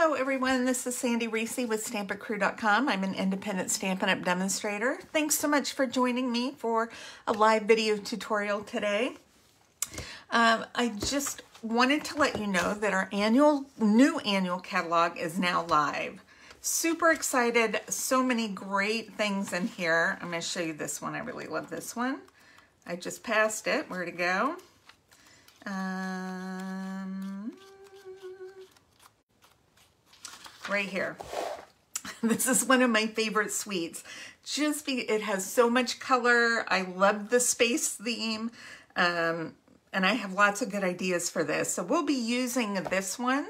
Hello everyone, this is Sandy Reese with StampItCrew.com. I'm an independent Stampin' Up! Demonstrator. Thanks so much for joining me for a live video tutorial today. I just wanted to let you know that our new annual catalog is now live. Super excited, so many great things in here. I'm going to show you this one. I really love this one. I just passed it. Where'd it go? Right here. This is one of my favorite suites. It has so much color. I love the space theme, and I have lots of good ideas for this. So we'll be using this one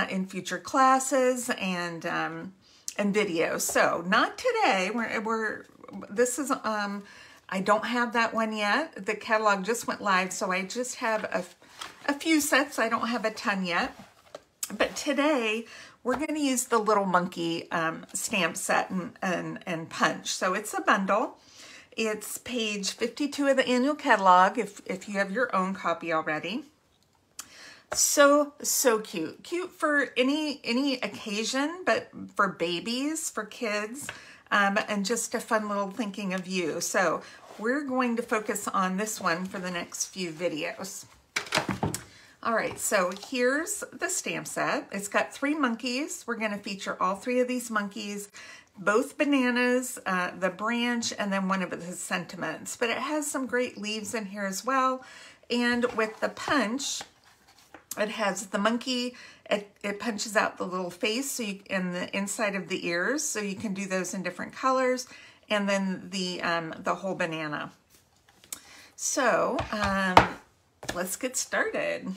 in future classes and videos. So not today. I don't have that one yet. The catalog just went live, so I just have a few sets. I don't have a ton yet. But today, we're going to use the Little Monkey stamp set and punch. So it's a bundle. It's page 52 of the annual catalog if you have your own copy already. So cute. Cute for any occasion, but for babies, for kids, and just a fun little thinking of you. So we're going to focus on this one for the next few videos. All right, so here's the stamp set. It's got 3 monkeys. We're gonna feature all 3 of these monkeys, both bananas, the branch, and then one of the sentiments. But it has some great leaves in here as well. And with the punch, it has the monkey, it punches out the little face and the inside of the ears, so you can do those in different colors, and then the whole banana. So, let's get started.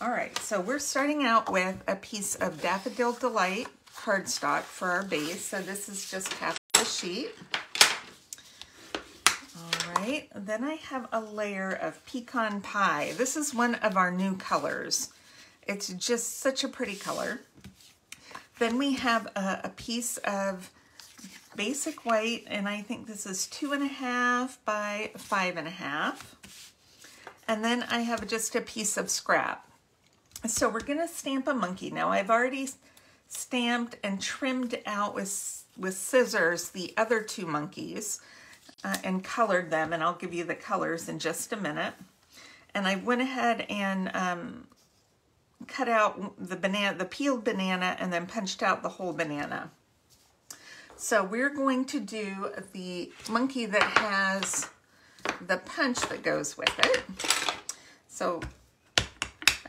All right, so we're starting out with a piece of Daffodil Delight cardstock for our base. So this is just half the sheet. All right, then I have a layer of Pecan Pie. This is one of our new colors. It's just such a pretty color. Then we have a piece of basic white, and I think this is 2.5 by 5.5. And then I have just a piece of scrap. So we're gonna stamp a monkey. Now I've already stamped and trimmed out with scissors the other 2 monkeys and colored them, and I'll give you the colors in just a minute. And I went ahead and cut out the peeled banana and then punched out the whole banana. So we're going to do the monkey that has the punch that goes with it. So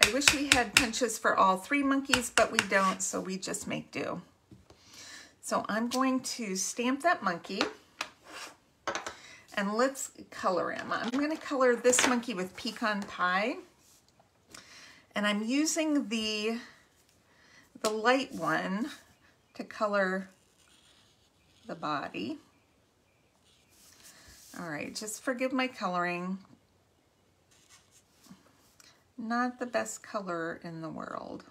I wish we had punches for all 3 monkeys, but we don't, so we just make do. So I'm going to stamp that monkey, and let's color him. I'm going to color this monkey with Pecan Pie, and I'm using the light one to color the body. All right, just forgive my coloring. Not the best color in the world,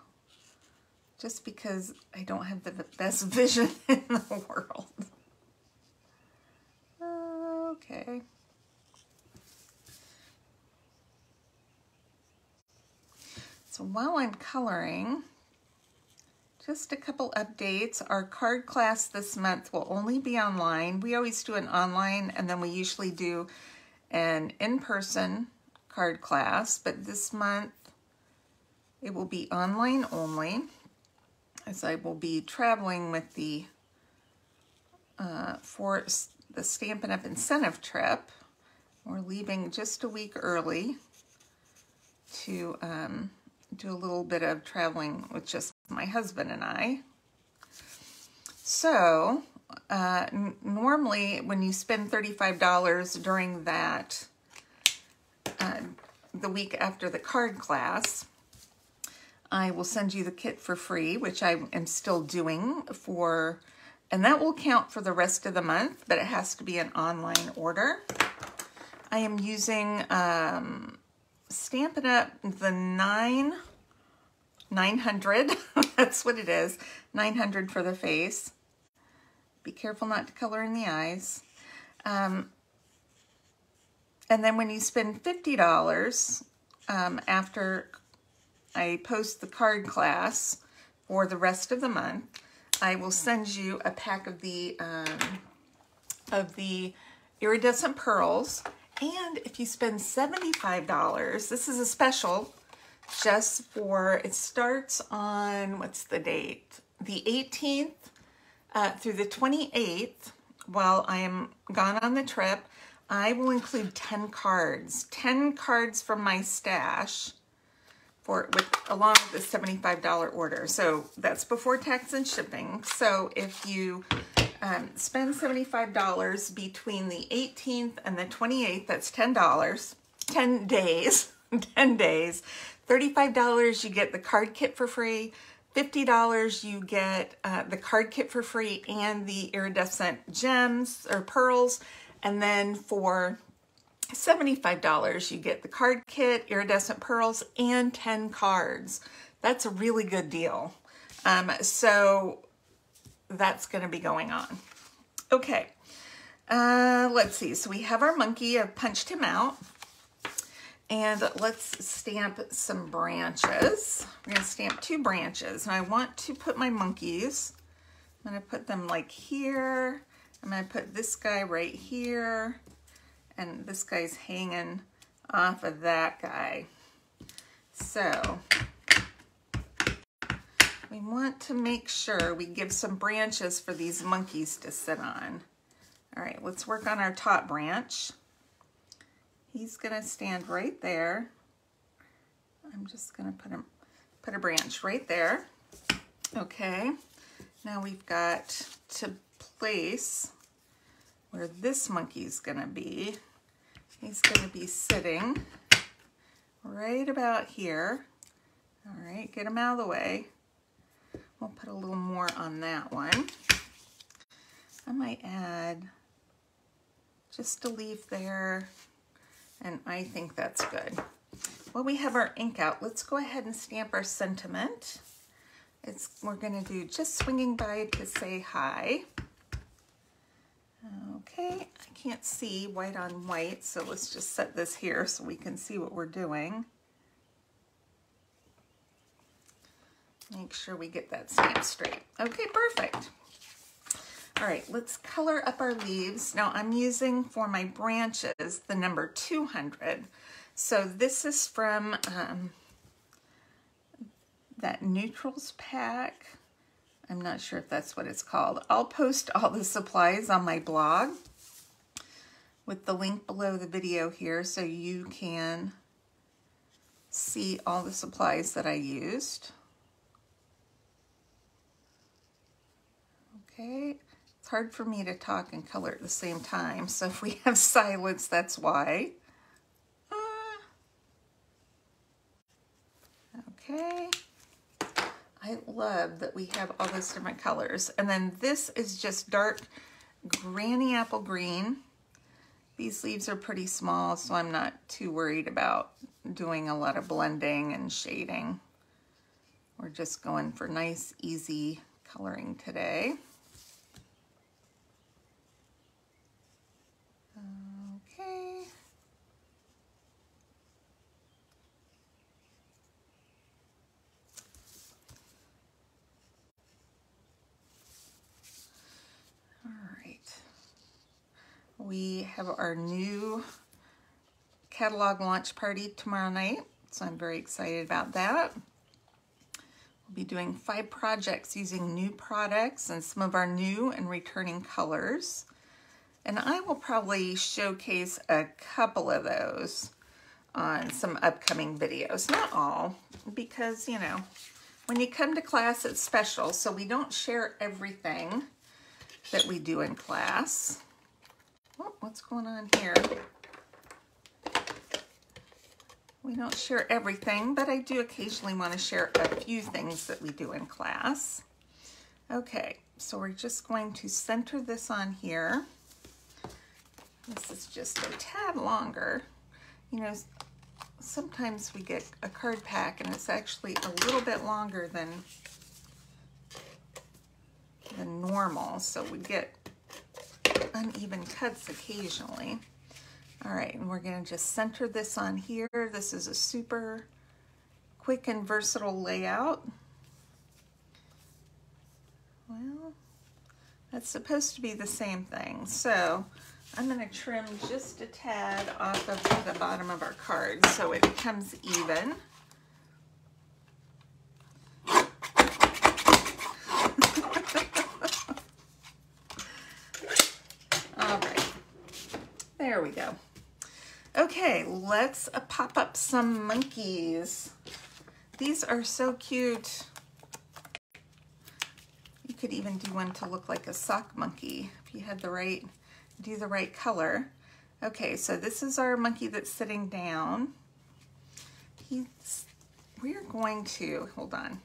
just because I don't have the best vision in the world. Okay. So while I'm coloring, just a couple updates. Our card class this month will only be online. We always do an online, and then we usually do an in-person card class, but this month it will be online only, as I will be traveling with for the Stampin' Up! Incentive trip. We're leaving just a week early to do a little bit of traveling with just my husband and I. So normally when you spend $35 during that the week after the card class, I will send you the kit for free, which I am still doing and that will count for the rest of the month, but it has to be an online order. I am using Stampin' Up! The 900, that's what it is, 900 for the face. Be careful not to color in the eyes. And then when you spend $50 after I post the card class for the rest of the month. I will send you a pack of the iridescent pearls. And if you spend $75, this is a special just for, it starts on, what's the date? The 18th through the 28th, while I am gone on the trip, I will include 10 cards from my stash along with the $75 order. So that's before tax and shipping. So if you spend $75 between the 18th and the 28th, that's $10, 10 days, 10 days. $35, you get the card kit for free. $50, you get the card kit for free and the iridescent gems or pearls. And then for $75, you get the card kit, iridescent pearls, and 10 cards. That's a really good deal. So that's going to be going on. Okay, let's see. So we have our monkey. I've punched him out. And let's stamp some branches. We're going to stamp 2 branches. And I want to put my monkeys, I'm going to put them like here. I'm going to put this guy right here. And this guy's hanging off of that guy. So we want to make sure we give some branches for these monkeys to sit on. All right, let's work on our top branch. He's gonna stand right there. I'm just gonna put a branch right there. Okay, now we've got to place where this monkey's gonna be. He's gonna be sitting right about here. All right, get him out of the way. We'll put a little more on that one. I might add just a leaf there, and I think that's good. Well, we have our ink out. Let's go ahead and stamp our sentiment. We're gonna do just swinging by to say hi. Okay, I can't see white on white, so let's just set this here so we can see what we're doing. Make sure we get that stamp straight. Okay, perfect. All right, let's color up our leaves. Now I'm using for my branches the number 200. So this is from that Neutrals pack. I'm not sure if that's what it's called. I'll post all the supplies on my blog with the link below the video here so you can see all the supplies that I used. Okay, it's hard for me to talk and color at the same time, so if we have silence, that's why. Okay. I love that we have all those different colors. And then this is just dark granny apple green. These leaves are pretty small, so I'm not too worried about doing a lot of blending and shading. We're just going for nice, easy coloring today. Okay. We have our new catalog launch party tomorrow night, so I'm very excited about that. We'll be doing 5 projects using new products and some of our new and returning colors. And I will probably showcase a couple of those on some upcoming videos. Not all, because, you know, when you come to class, it's special, so we don't share everything that we do in class. Oh, what's going on here? We don't share everything, but I do occasionally want to share a few things that we do in class. Okay, so we're just going to center this on here. This is just a tad longer. You know, sometimes we get a card pack and it's actually a little bit longer than normal, so we get uneven cuts occasionally. All right, and we're going to just center this on here. This is a super quick and versatile layout. Well, that's supposed to be the same thing. So I'm going to trim just a tad off of the bottom of our card so it becomes even. All right, there we go. Okay, let's pop up some monkeys. These are so cute. You could even do one to look like a sock monkey if you had the right, do the right color. Okay, so this is our monkey that's sitting down. We're going to, hold on.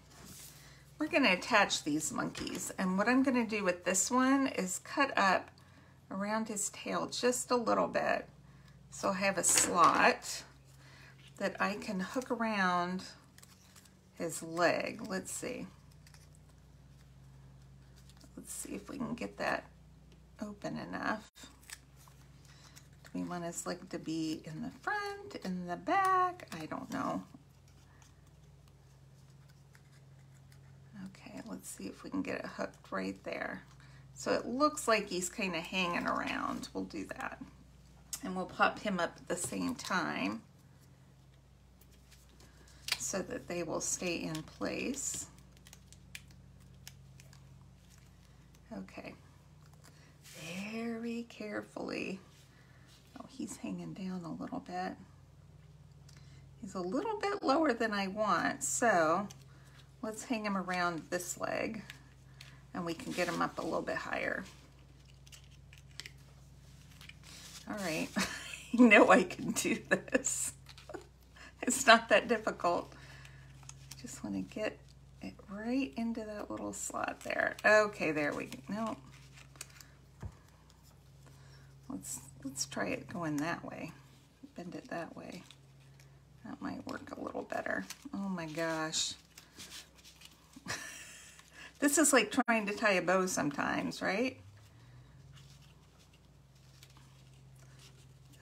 We're going to attach these monkeys. And what I'm going to do with this one is cut up around his tail just a little bit. So I have a slot that I can hook around his leg. Let's see. Let's see if we can get that open enough. Do we want his leg to be in the front, in the back? I don't know. Okay, let's see if we can get it hooked right there. So it looks like he's kind of hanging around. We'll do that. And we'll pop him up at the same time so that they will stay in place. Okay, very carefully. Oh, he's hanging down a little bit. He's a little bit lower than I want, so let's hang him around this leg and we can get him up a little bit higher. All right, you know I can do this. It's not that difficult. Just want to get it right into that little slot there. Okay, there we go. No. Let's try it going that way. Bend it that way. That might work a little better. Oh my gosh. This is like trying to tie a bow sometimes, right?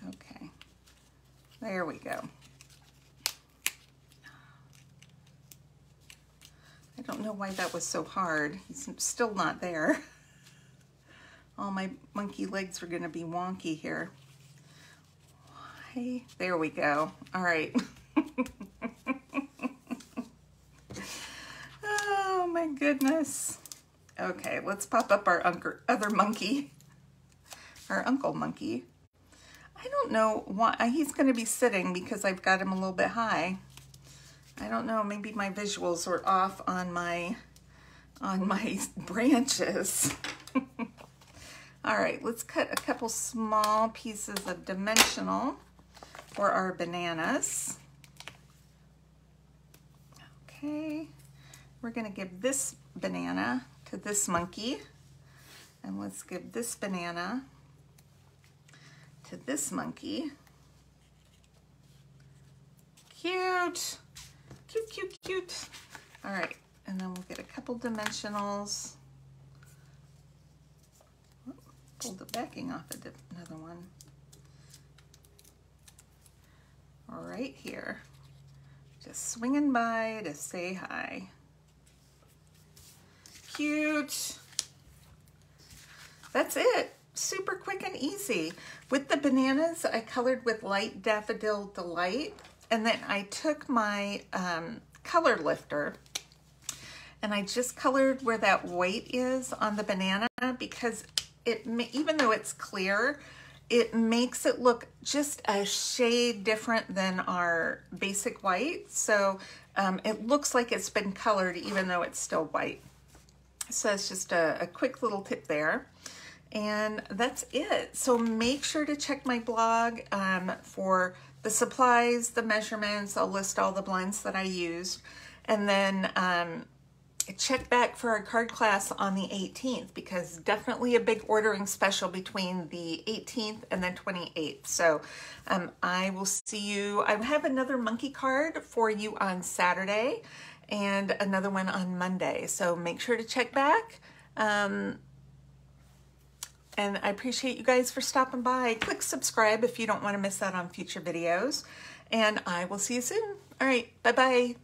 Okay. There we go. I don't know why that was so hard. He's still not there. All my monkey legs are going to be wonky here. Why? There we go. All right. Oh my goodness. Okay, let's pop up our other monkey. Our uncle monkey. I don't know why he's going to be sitting because I've got him a little bit high. I don't know, maybe my visuals were off on my branches. All right, let's cut a couple small pieces of dimensional for our bananas. Okay, we're gonna give this banana to this monkey, and let's give this banana to this monkey. Cute. Cute, cute, cute. All right, and then we'll get a couple dimensionals. Pull the backing off of another one. All right here. Just swinging by to say hi. Cute. That's it. Super quick and easy. With the bananas, I colored with Light Daffodil Delight. And then I took my color lifter and I just colored where that white is on the banana because even though it's clear, it makes it look just a shade different than our basic white. So it looks like it's been colored even though it's still white. So it's just a quick little tip there. And that's it. So make sure to check my blog for the supplies, the measurements. I'll list all the blends that I used. And then check back for our card class on the 18th because definitely a big ordering special between the 18th and the 28th. So I will see you. I have another monkey card for you on Saturday and another one on Monday. So make sure to check back. And I appreciate you guys for stopping by. Click subscribe if you don't want to miss out on future videos. And I will see you soon. All right, bye-bye.